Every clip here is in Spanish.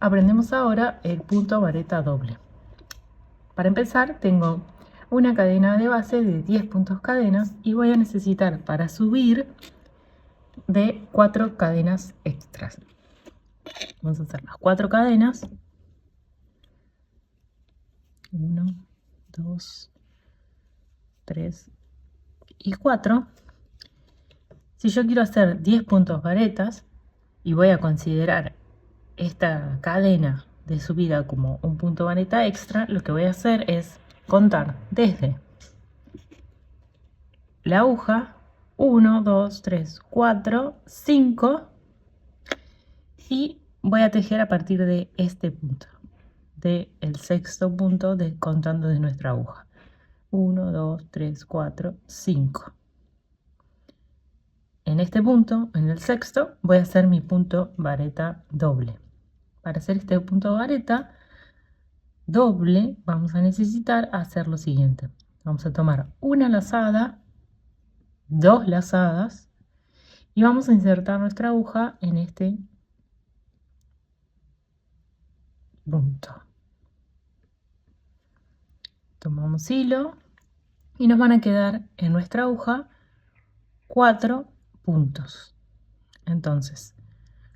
Aprendemos ahora el punto vareta doble. Para empezar, tengo una cadena de base de 10 puntos cadenas y voy a necesitar para subir de 4 cadenas extras. Vamos a hacer las 4 cadenas. 1, 2, 3 y 4. Si yo quiero hacer 10 puntos varetas y voy a considerar esta cadena de subida como un punto vareta extra, lo que voy a hacer es contar desde la aguja 1, 2, 3, 4, 5 y voy a tejer a partir de este punto, del sexto punto contando de nuestra aguja. 1, 2, 3, 4, 5. En este punto, en el sexto, voy a hacer mi punto vareta doble. Para hacer este punto vareta doble vamos a necesitar hacer lo siguiente. Vamos a tomar una lazada, 2 lazadas y vamos a insertar nuestra aguja en este punto. Tomamos hilo y nos van a quedar en nuestra aguja 4 puntos. Entonces,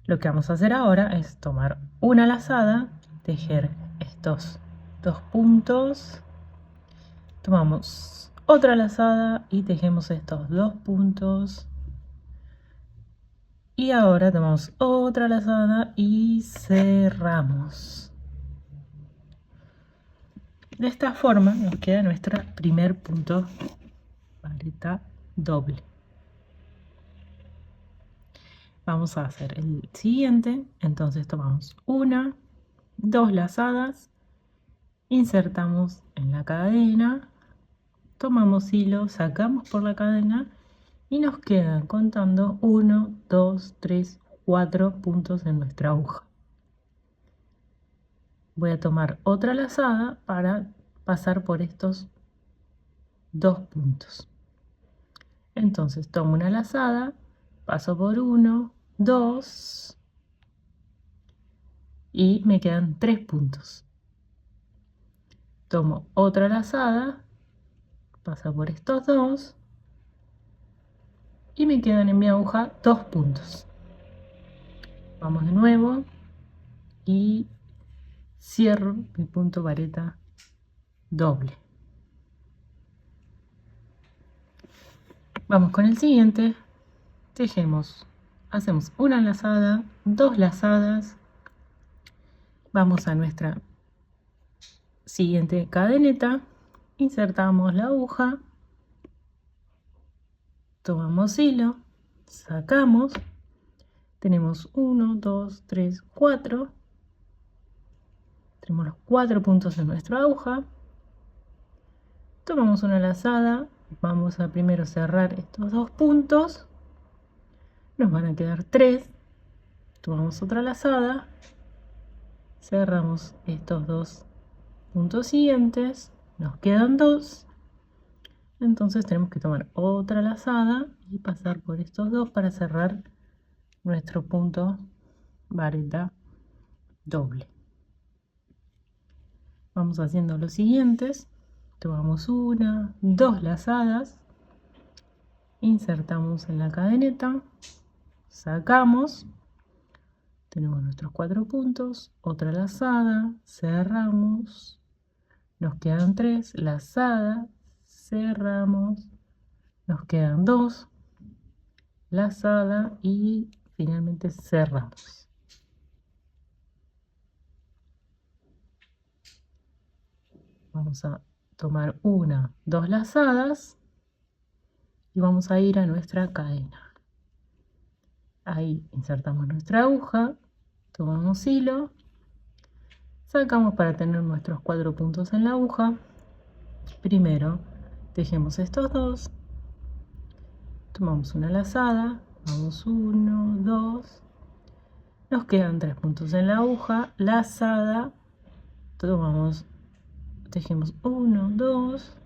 lo que vamos a hacer ahora es tomar una lazada, tejer estos 2 puntos, tomamos otra lazada y tejemos estos 2 puntos y ahora tomamos otra lazada y cerramos. De esta forma nos queda nuestro primer punto vareta doble. Vamos a hacer el siguiente. Entonces tomamos una, 2 lazadas, insertamos en la cadena, tomamos hilo, sacamos por la cadena y nos quedan contando 1, 2, 3, 4 puntos en nuestra aguja. Voy a tomar otra lazada para pasar por estos 2 puntos. Entonces tomo una lazada, paso por 1, 2 y me quedan 3 puntos. Tomo otra lazada, paso por estos 2 y me quedan en mi aguja 2 puntos. Vamos de nuevo y cierro mi punto vareta doble. Vamos con el siguiente. Tejemos, hacemos una lazada, 2 lazadas, vamos a nuestra siguiente cadeneta, insertamos la aguja, tomamos hilo, sacamos, tenemos 1, 2, 3, 4, tenemos los 4 puntos en nuestra aguja, tomamos una lazada, vamos a primero cerrar estos 2 puntos, nos van a quedar 3, tomamos otra lazada, cerramos estos 2 puntos siguientes, nos quedan 2, entonces tenemos que tomar otra lazada y pasar por estos 2 para cerrar nuestro punto vareta doble. Vamos haciendo los siguientes, tomamos una, 2 lazadas, insertamos en la cadeneta, sacamos, tenemos nuestros 4 puntos, otra lazada, cerramos, nos quedan 3, lazada, cerramos, nos quedan 2, lazada y finalmente cerramos. Vamos a tomar una, 2 lazadas y vamos a ir a nuestra cadena. Ahí insertamos nuestra aguja, tomamos hilo, sacamos para tener nuestros 4 puntos en la aguja. Primero tejemos estos 2, tomamos una lazada, vamos 1, 2, nos quedan 3 puntos en la aguja, lazada, tejemos 1, 2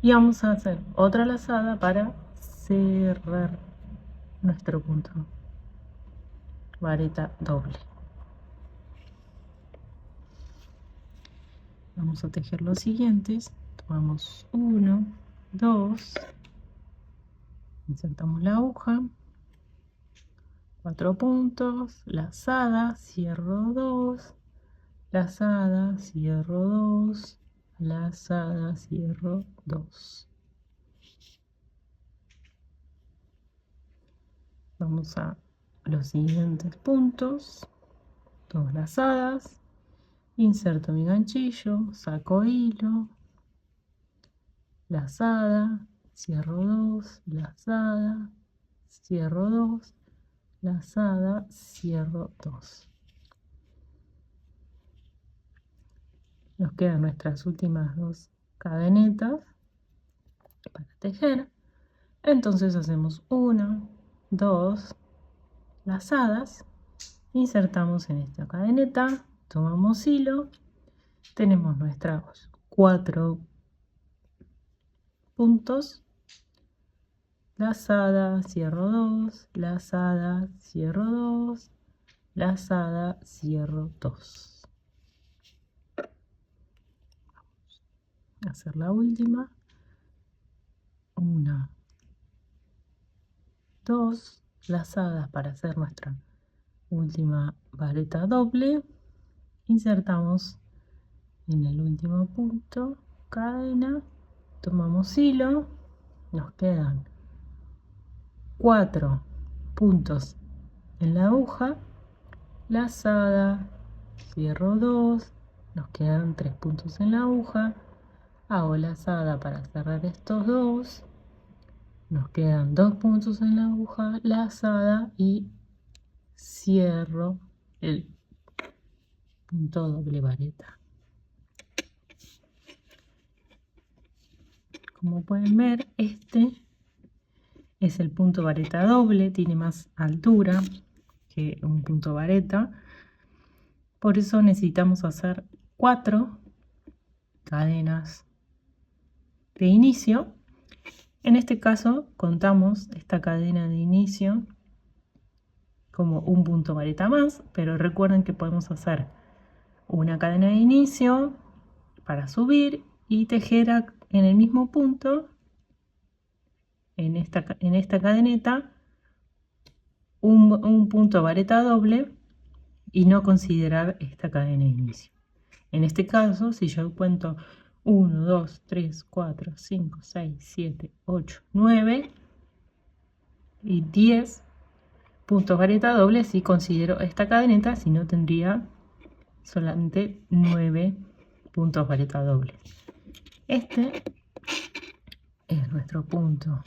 y vamos a hacer otra lazada para cerrar nuestro punto vareta doble. Vamos a tejer los siguientes. Tomamos 1, 2, insertamos la aguja, 4 puntos, lazada, cierro 2, lazada, cierro 2, lazada, cierro 2. Vamos a los siguientes puntos, 2 lazadas, inserto mi ganchillo, saco hilo, lazada, cierro 2, lazada, cierro 2, lazada, cierro 2. Nos quedan nuestras últimas 2 cadenetas para tejer. Entonces hacemos 1, 2 lazadas, insertamos en esta cadeneta, tomamos hilo, tenemos nuestros 4 puntos, lazada, cierro 2, lazada, cierro 2, lazada, cierro 2. Vamos a hacer la última. 1, 2 lazadas para hacer nuestra última vareta doble. Insertamos en el último punto, cadena, tomamos hilo, nos quedan 4 puntos en la aguja, lazada, cierro 2, nos quedan 3 puntos en la aguja, hago lazada para cerrar estos 2, nos quedan 2 puntos en la aguja, lazada y cierro el punto doble vareta. Como pueden ver, este es el punto vareta doble, tiene más altura que un punto vareta, por eso necesitamos hacer 4 cadenas de inicio. En este caso contamos esta cadena de inicio como un punto vareta más, pero recuerden que podemos hacer una cadena de inicio para subir y tejer en el mismo punto, en esta cadeneta, un punto vareta doble y no considerar esta cadena de inicio. En este caso, si yo cuento 1, 2, 3, 4, 5, 6, 7, 8, 9 y 10 puntos vareta doble, si considero esta cadeneta, si no tendría solamente 9 puntos vareta doble. Este es nuestro punto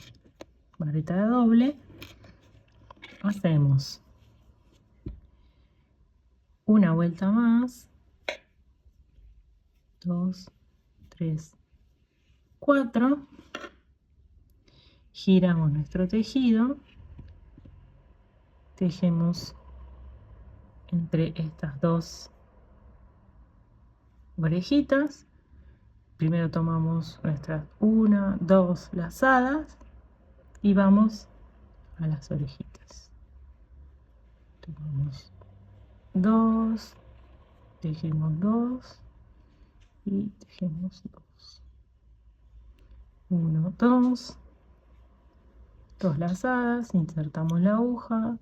vareta doble. Hacemos una vuelta más, 2, 3, 4, giramos nuestro tejido, tejemos entre estas 2 orejitas. Primero tomamos nuestras 1, 2 lazadas y vamos a las orejitas. Tomamos 2, tejemos 2 y tejemos 2. 1, 2 lazadas, insertamos la aguja,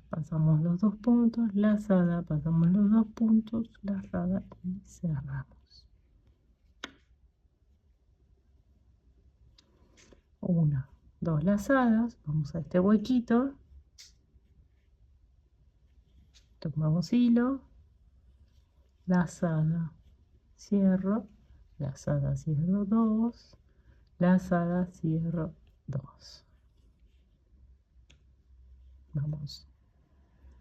pasamos los 2 puntos, lazada, pasamos los 2 puntos, lazada y cerramos. 1, 2 lazadas, vamos a este huequito, tomamos hilo, lazada, cierro, lazada, cierro 2, lazada, cierro 2. Vamos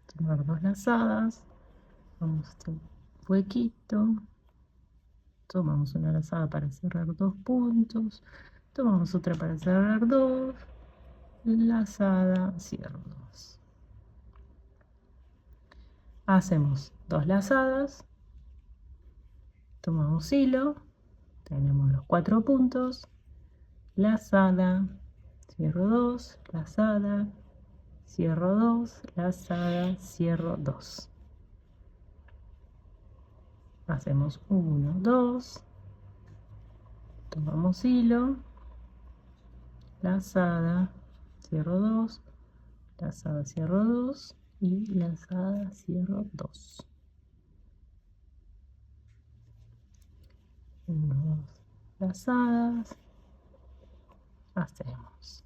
a tomar 2 lazadas, vamos a este huequito, tomamos una lazada para cerrar 2 puntos, tomamos otra para cerrar 2, lazada, cierro 2. Hacemos 2 lazadas, tomamos hilo, tenemos los 4 puntos, lazada, cierro 2, lazada, cierro 2, lazada, cierro 2. hacemos 1, 2, tomamos hilo, lazada, cierro 2, lazada, cierro 2 y lazada, cierro 2. 1, 2 lazadas, hacemos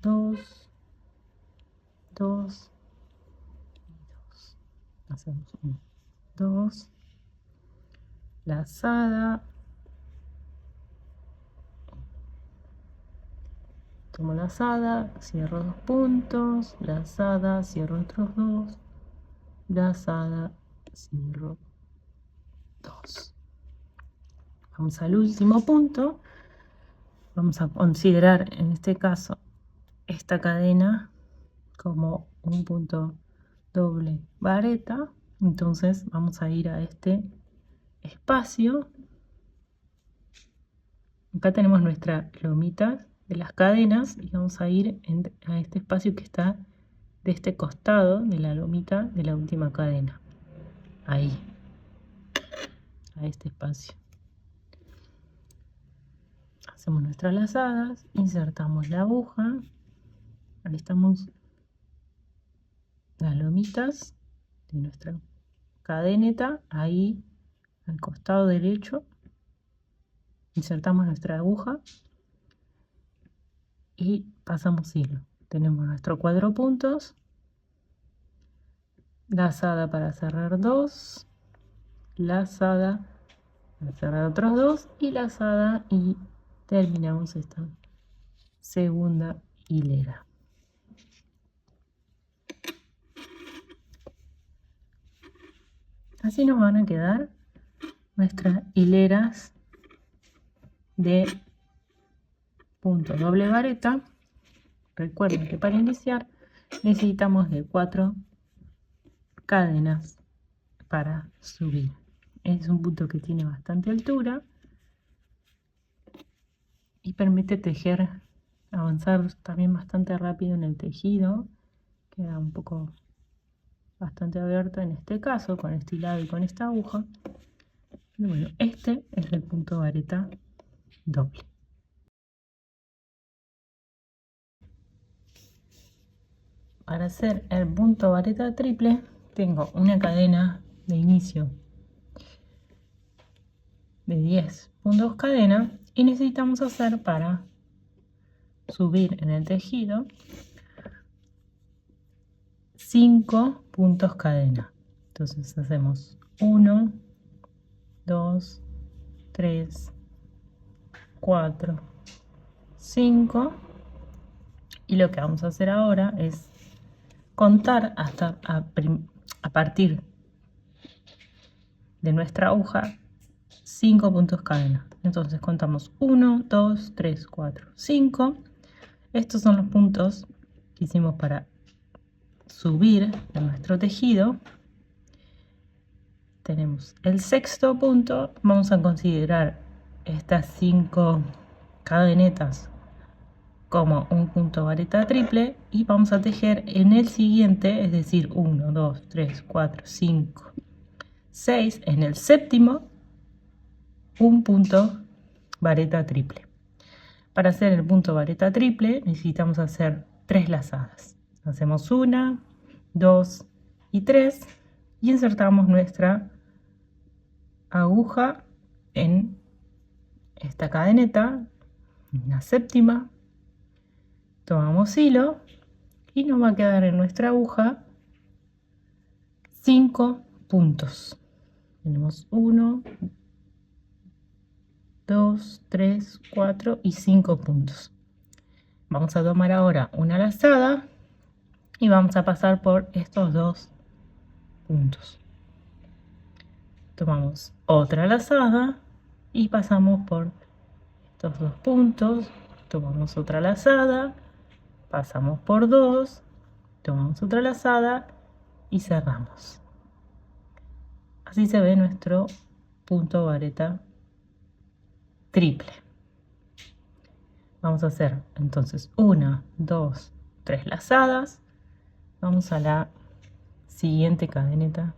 2, 2 y 2. Hacemos 1, 2, lazada, tomo lazada, cierro 2 puntos, lazada, cierro otros 2, lazada, cierro 2. Vamos al último punto. Vamos a considerar en este caso esta cadena como un punto doble vareta. Entonces vamos a ir a este espacio. Acá tenemos nuestra lomita de las cadenas y vamos a ir a este espacio que está de este costado de la lomita de la última cadena. Ahí, a este espacio. Hacemos nuestras lazadas, insertamos la aguja. Ahí estamos las lomitas de nuestra cadeneta, ahí al costado derecho. Insertamos nuestra aguja y pasamos hilo. Tenemos nuestros 4 puntos, lazada para cerrar 2, lazada para cerrar otros 2 y lazada, y terminamos esta segunda hilera. Así nos van a quedar nuestras hileras de punto doble vareta. Recuerden que para iniciar necesitamos de 4 cadenas para subir. Es un punto que tiene bastante altura y permite tejer, avanzar también bastante rápido en el tejido. Queda un poco bastante abierto en este caso, con este hilado y con esta aguja. Pero bueno, este es el punto vareta doble. Para hacer el punto vareta triple tengo una cadena de inicio de 10 puntos cadena y necesitamos hacer, para subir en el tejido, 5 puntos cadena. Entonces hacemos 1, 2, 3, 4, 5, y lo que vamos a hacer ahora es contar hasta a partir de nuestra aguja 5 puntos cadena. Entonces contamos 1, 2, 3, 4, 5. Estos son los puntos que hicimos para subir en nuestro tejido. Tenemos el sexto punto. Vamos a considerar estas 5 cadenetas como un punto vareta triple y vamos a tejer en el siguiente, es decir, 1, 2, 3, 4, 5, 6, en el séptimo un punto vareta triple. Para hacer el punto vareta triple necesitamos hacer 3 lazadas. Hacemos 1, 2 y 3 y insertamos nuestra aguja en esta cadeneta, en la séptima. Tomamos hilo y nos va a quedar en nuestra aguja 5 puntos. Tenemos 1, 2, 3, 4 y 5 puntos. Vamos a tomar ahora una lazada y vamos a pasar por estos 2 puntos. Tomamos otra lazada y pasamos por estos 2 puntos. Tomamos otra lazada, pasamos por 2, tomamos otra lazada y cerramos. Así se ve nuestro punto vareta triple. Vamos a hacer entonces 1, 2, 3 lazadas. Vamos a la siguiente cadeneta,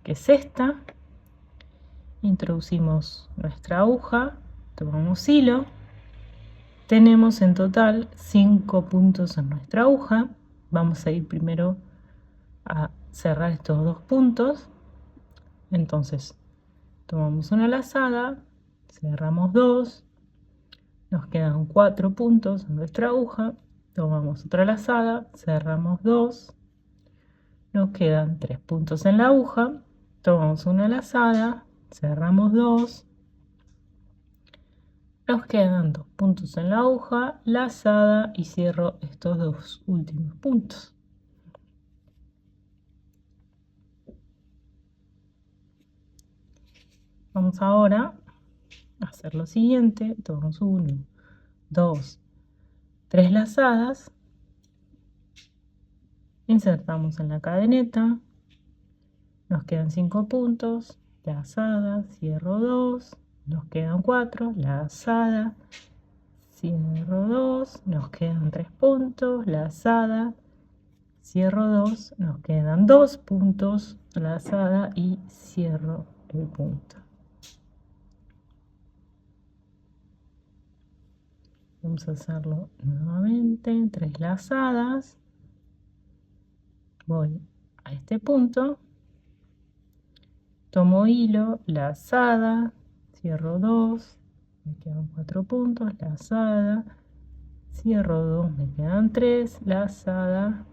que es esta. introducimos nuestra aguja, tomamos hilo, tenemos en total 5 puntos en nuestra aguja. Vamos a ir primero a cerrar estos 2 puntos. Entonces tomamos una lazada, cerramos 2, nos quedan 4 puntos en nuestra aguja, tomamos otra lazada, cerramos 2, nos quedan 3 puntos en la aguja, tomamos una lazada, cerramos 2, nos quedan 2 puntos en la aguja, lazada y cierro estos 2 últimos puntos. Vamos ahora a hacer lo siguiente, tomamos 1, 2, 3 lazadas, insertamos en la cadeneta, nos quedan 5 puntos, lazada, cierro 2, nos quedan 4, lazada, cierro 2, nos quedan 3 puntos, lazada, cierro 2, nos quedan 2 puntos, lazada y cierro el punto. Vamos a hacerlo nuevamente, 3 lazadas, voy a este punto, tomo hilo, lazada, cierro 2, me quedan 4 puntos, lazada, cierro 2, me quedan 3, lazada,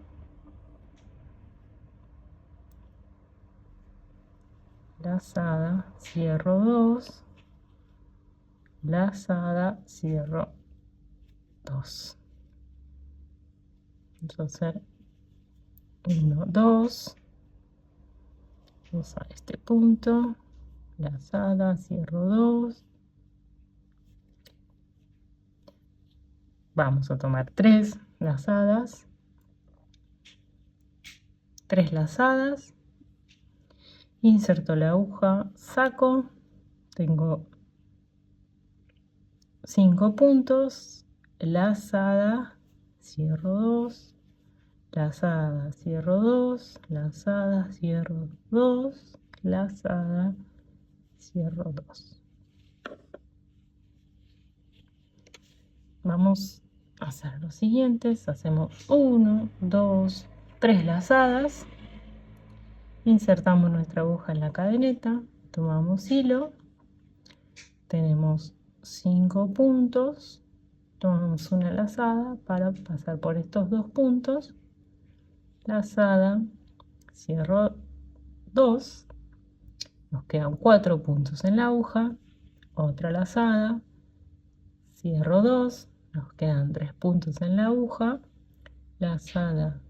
lazada, cierro 2, lazada, cierro 2. Vamos a hacer 1, 2, vamos a este punto, lazada, cierro 2, vamos a tomar 3 lazadas, 3 lazadas, inserto la aguja, saco, tengo 5 puntos, lazada, cierro 2, lazada, cierro 2, lazada, cierro 2, lazada, cierro 2. Vamos a hacer los siguientes, hacemos 1, 2, 3 lazadas, insertamos nuestra aguja en la cadeneta, tomamos hilo, tenemos 5 puntos, tomamos una lazada para pasar por estos 2 puntos, lazada, cierro 2, nos quedan 4 puntos en la aguja, otra lazada, cierro 2, nos quedan 3 puntos en la aguja, lazada,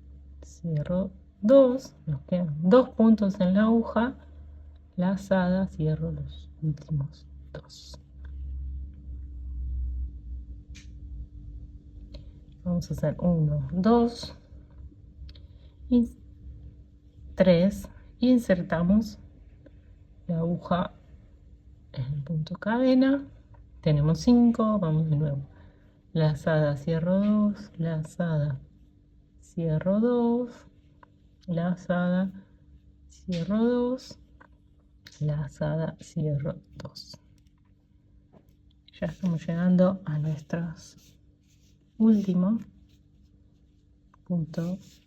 cierro 2, nos quedan 2 puntos en la aguja, lazada, cierro los últimos 2. Vamos a hacer 1, 2 y 3, insertamos la aguja en el punto cadena, tenemos 5, vamos de nuevo, lazada, cierro 2, lazada, cierro 2, lazada, cierro 2, lazada, cierro 2. Ya estamos llegando a nuestros últimos puntos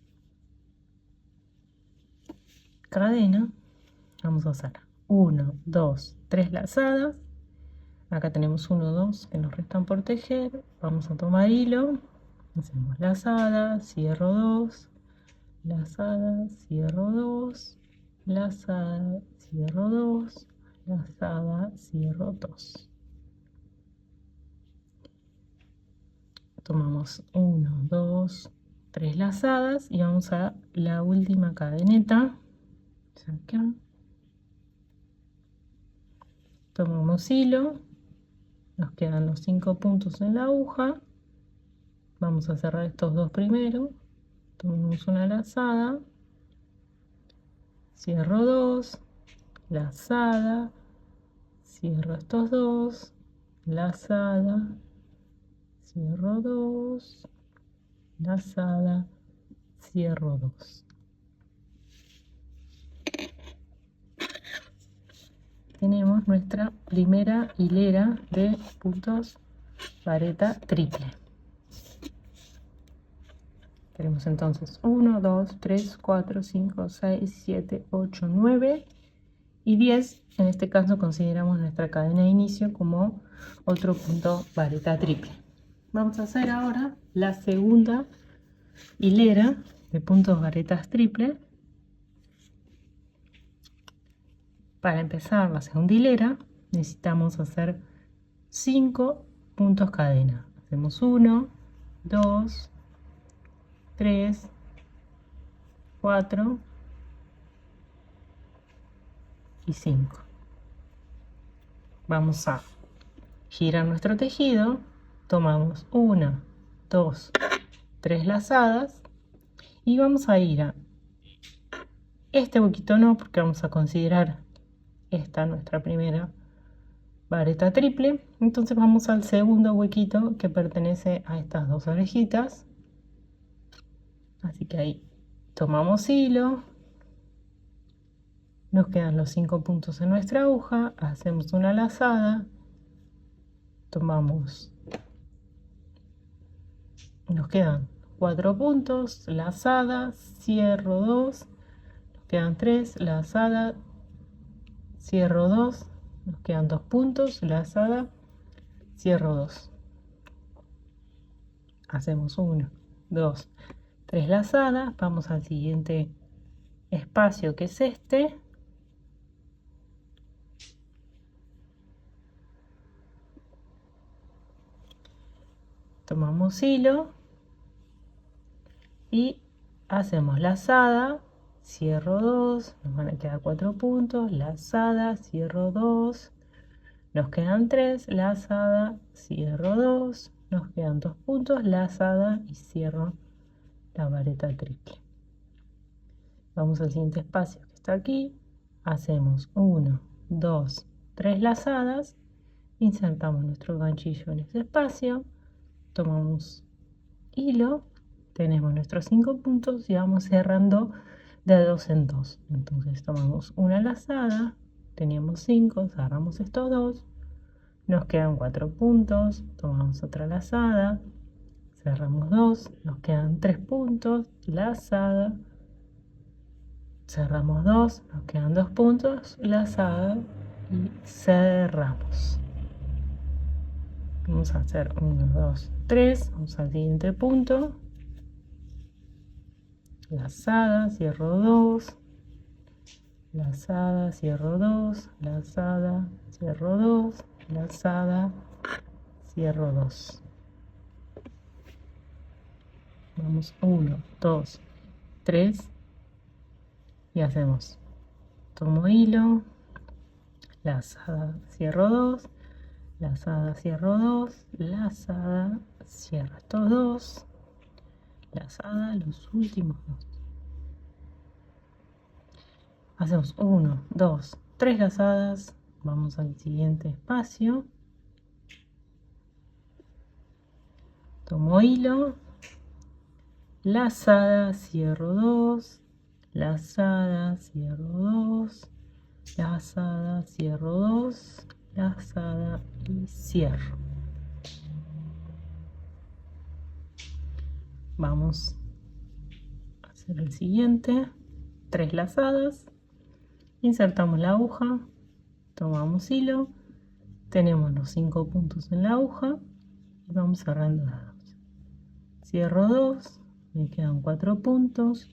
cadena. Vamos a hacer 1, 2, 3 lazadas. Acá tenemos 1, 2 que nos restan por tejer. Vamos a tomar hilo, hacemos lazada, cierro 2, lazada, cierro 2, lazada, cierro 2, lazada, cierro 2. Tomamos 1, 2, 3 lazadas y vamos a la última cadeneta. Acá. Tomamos hilo, nos quedan los 5 puntos en la aguja, vamos a cerrar estos 2 primero, tomamos una lazada, cierro 2, lazada, cierro estos 2, lazada, cierro 2, lazada, cierro 2. tenemos nuestra primera hilera de puntos vareta triple. Tenemos entonces 1, 2, 3, 4, 5, 6, 7, 8, 9 y 10. En este caso consideramos nuestra cadena de inicio como otro punto vareta triple. Vamos a hacer ahora la segunda hilera de puntos varetas triple. Para empezar la segunda hilera necesitamos hacer 5 puntos cadena. Hacemos 1, 2, 3, 4 y 5. Vamos a girar nuestro tejido, tomamos 1, 2, 3 lazadas y vamos a ir a este huequito no, porque vamos a considerar esta nuestra primera vareta triple. Entonces vamos al segundo huequito que pertenece a estas dos orejitas, así que ahí tomamos hilo, nos quedan los 5 puntos en nuestra aguja, hacemos una lazada, tomamos, nos quedan 4 puntos, lazada, cierro 2, nos quedan 3, lazada, cierro 2, nos quedan 2 puntos, lazada, cierro 2, hacemos 1, 2, 3 lazadas, vamos al siguiente espacio que es este, tomamos hilo y hacemos lazada, cierro 2, nos van a quedar 4 puntos, lazada, cierro 2, nos quedan 3, lazada, cierro 2, nos quedan 2 puntos, lazada y cierro la vareta triple. Vamos al siguiente espacio que está aquí, hacemos 1, 2, 3 lazadas, insertamos nuestro ganchillo en ese espacio, tomamos hilo, tenemos nuestros 5 puntos y vamos cerrando de 2 en 2. Entonces tomamos una lazada, teníamos 5, cerramos estos 2, nos quedan 4 puntos, tomamos otra lazada, cerramos 2, nos quedan 3 puntos, lazada, cerramos 2, nos quedan 2 puntos, lazada y cerramos. Vamos a hacer 1, 2, 3, vamos al siguiente punto, lazada, cierro 2, lazada, cierro 2, lazada, cierro 2, lazada, cierro 2. Vamos 1, 2, 3 y hacemos, tomo hilo, lazada, cierro 2, lazada, cierro 2, lazada, cierro estos 2, lazada, los últimos 2. Hacemos 1, 2, 3 lazadas, vamos al siguiente espacio, tomo hilo, lazada, cierro 2, lazada, cierro 2, lazada, cierro 2, lazada y cierro. Vamos a hacer el siguiente, 3 lazadas, insertamos la aguja, tomamos hilo, tenemos los 5 puntos en la aguja y vamos cerrando las 2. Cierro 2, me quedan 4 puntos,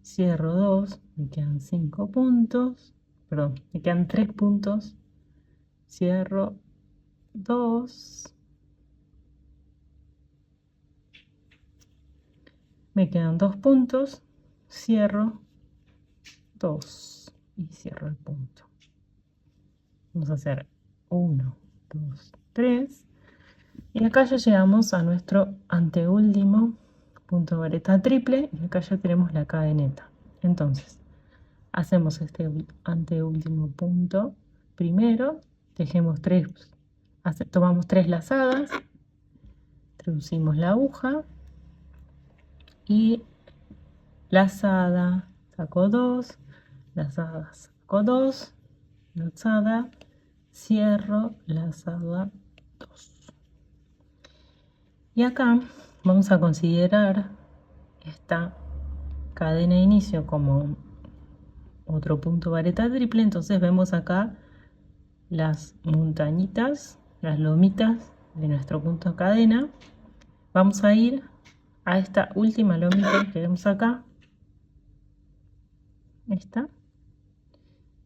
cierro 2, me quedan 5 puntos, perdón, me quedan 3 puntos, cierro 2, me quedan 2 puntos, cierro 2 y cierro el punto. Vamos a hacer 1, 2, 3 y acá ya llegamos a nuestro anteúltimo punto vareta triple y acá ya tenemos la cadeneta. Entonces hacemos este anteúltimo punto primero, tejemos 3, tomamos 3 lazadas, introducimos la aguja y lazada, saco 2, lazada, saco 2, lazada, cierro, lazada 2. Y acá vamos a considerar esta cadena de inicio como otro punto vareta triple. Entonces vemos acá las montañitas, las lomitas de nuestro punto de cadena. Vamos a ir a esta última lomita que vemos acá, esta,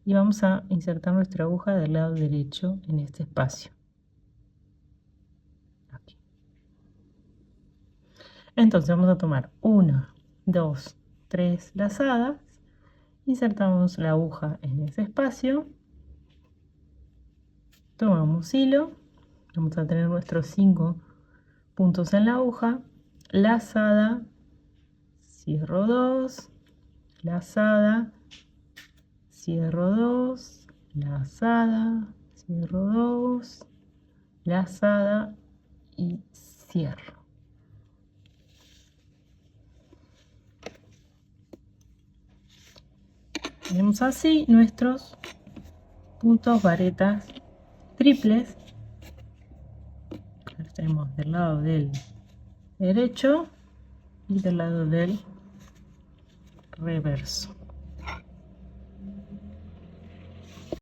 y vamos a insertar nuestra aguja del lado derecho en este espacio. Aquí. Entonces vamos a tomar 1, 2, 3 lazadas, insertamos la aguja en ese espacio, tomamos hilo, vamos a tener nuestros 5 puntos en la aguja, lazada, cierro 2, lazada, cierro 2, lazada, cierro 2, lazada y cierro. Tenemos así nuestros puntos varetas triples. Los tenemos del lado del derecho y del lado del reverso.